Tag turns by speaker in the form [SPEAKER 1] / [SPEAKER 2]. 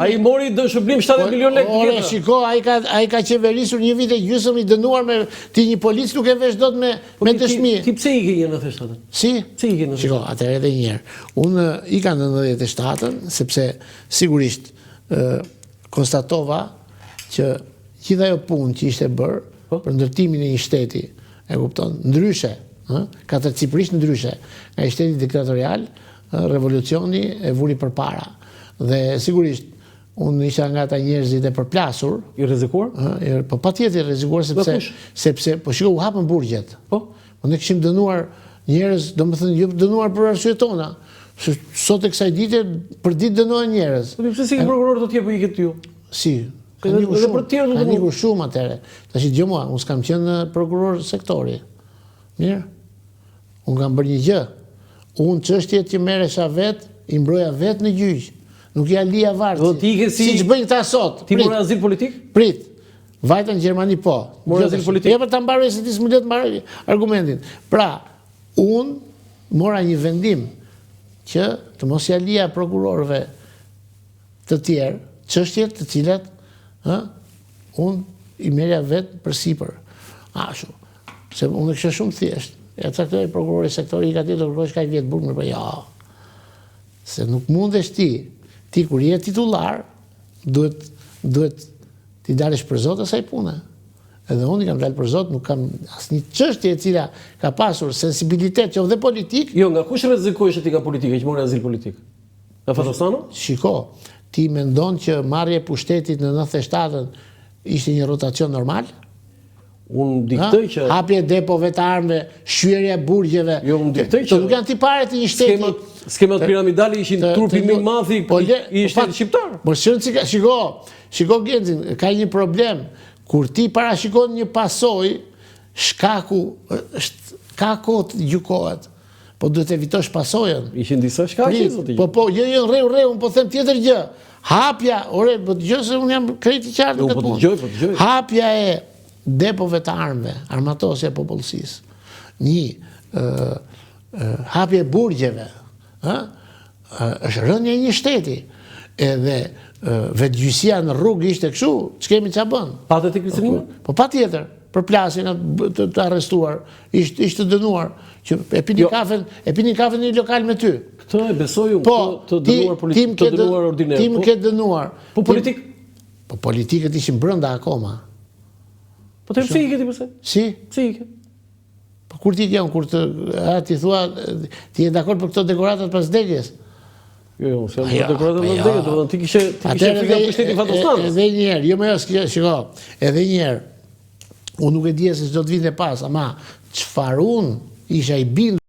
[SPEAKER 1] Ai mori shpërblim 70 milion lekë.
[SPEAKER 2] Ore, shiko, ai ka qeverisur 1 vit e gjysmë i dënuar me një polic nuk e vesh dot me dëshmi.
[SPEAKER 1] Ti pse i ke në 97-ën?
[SPEAKER 2] Si?
[SPEAKER 1] Pse i ke në 97-ën?
[SPEAKER 2] Shiko, atëherë edhe një herë. Unë i ka në 97-ën sepse sigurisht konstatova që gjithë ajo punë që ishte bërë për ndërtimin e një shteti, e kupton, ndryshe, katërcipërisht ndryshe, nga një shteti diktatorial, revolucioni e vuri përpara. Dhe sigurisht unë isha nga ata njerëzit e përplasur.
[SPEAKER 1] I rrezikuar?
[SPEAKER 2] Po patjetër i rrezikuar sepse po shiko u hapën burgjet.
[SPEAKER 1] Po.
[SPEAKER 2] Ne kishim dënuar njerëz, domethënë jo dënuar për arsye tona. Sot e kësaj dite për ditë dënohen njerëz.
[SPEAKER 1] Po pse si prokuror do të jepë ikët ju?
[SPEAKER 2] Si? Kanë ikur shumë atëre. Tash dëgjoj mua, unë s'kam qenë prokuror sektori. Mirë. Unë kam bërë një gjë. Unë çështjet që merresha vet, i mbroja vet në gjyq. Nuk ja lija varci. Siç bëjnë këta sot.
[SPEAKER 1] Ti morë azil politik?
[SPEAKER 2] Prit. Vajta në Gjermani po.
[SPEAKER 1] Morë azil politik?
[SPEAKER 2] Ja për ta mbaroj se ti s'më le të mbaroj argumentin. Pra, unë mora një vendim që të mos ja lija prokurorëve të tjerë çështjet të cilat unë i merja vet përsipër. Ashtu. Se unë kisha shumë thjesht. Ja caktoi prokurori sektori i ka tjetër prokurori ka vjet burg më po ja. Se nuk mundesh ti kur je titullar, duhet ti dalësh për Zot asaj pune. Edhe unë kam dalë për Zot, nuk kam asnjë çështje e cila ka pasur sensibilitet qoftë dhe politik.
[SPEAKER 1] Jo, nga kush rrezikohesh ti nga politika, që morë azil politik? Nga Fatosano?
[SPEAKER 2] Shiko, ti mendon që marrja e pushtetit në 97-ën ishte një rotacion normal?
[SPEAKER 1] Unë diktoj që...
[SPEAKER 2] Hapje depove të armëve, shqyrja burgjeve...
[SPEAKER 1] Jo, unë diktoj që...
[SPEAKER 2] Nuk janë tipare të një shteti...
[SPEAKER 1] Skemat piramidali ishin trupi më i madh i shtetit shqiptar.
[SPEAKER 2] Por shiko Genzin, ka një problem. Kur ti parashikon një pasojë, shkaku gjykohet. Po duhet evitosh pasojën.
[SPEAKER 1] Ishin disa shkaqe zoti.
[SPEAKER 2] Po, jo, rreu, po them tjetër gjë. Hapja, ore, po dëgjoj se unë jam krejt i qartë këtë punë.
[SPEAKER 1] Po dëgjoj.
[SPEAKER 2] Hapja e depove të armëve, armatosja e popullsisë. Hapje e burgjeve, është rënje një shteti. Edhe vetgjysia në rrugë ishte kështu, ç'kemi ç'a bën.
[SPEAKER 1] Patet i kricënimin?
[SPEAKER 2] Po patjetër, për plasin të arrestuar, ishte dënuar që e pini kafen në një lokal me ty.
[SPEAKER 1] Këtë e besoj unë, të dënuar politik, të dënuar ordiner.
[SPEAKER 2] Ti më ke dënuar.
[SPEAKER 1] Po politik?
[SPEAKER 2] Po politikët ishin brenda akoma.
[SPEAKER 1] Po të pse i ke ti përse?
[SPEAKER 2] Si?
[SPEAKER 1] Pse i ke?
[SPEAKER 2] Po kur ti ke unë, kur ti thua, ti je dakord për këto dekoratat pas vdekjes?
[SPEAKER 1] Jo, se janë dekoratat pas vdekjes, do ti kishe frikë për shtetin Fatostanës.
[SPEAKER 2] Edhe një herë, jo më shiko, edhe një herë, unë nuk e dija se çdo të vinte pas, ama çfarë unë isha i bindur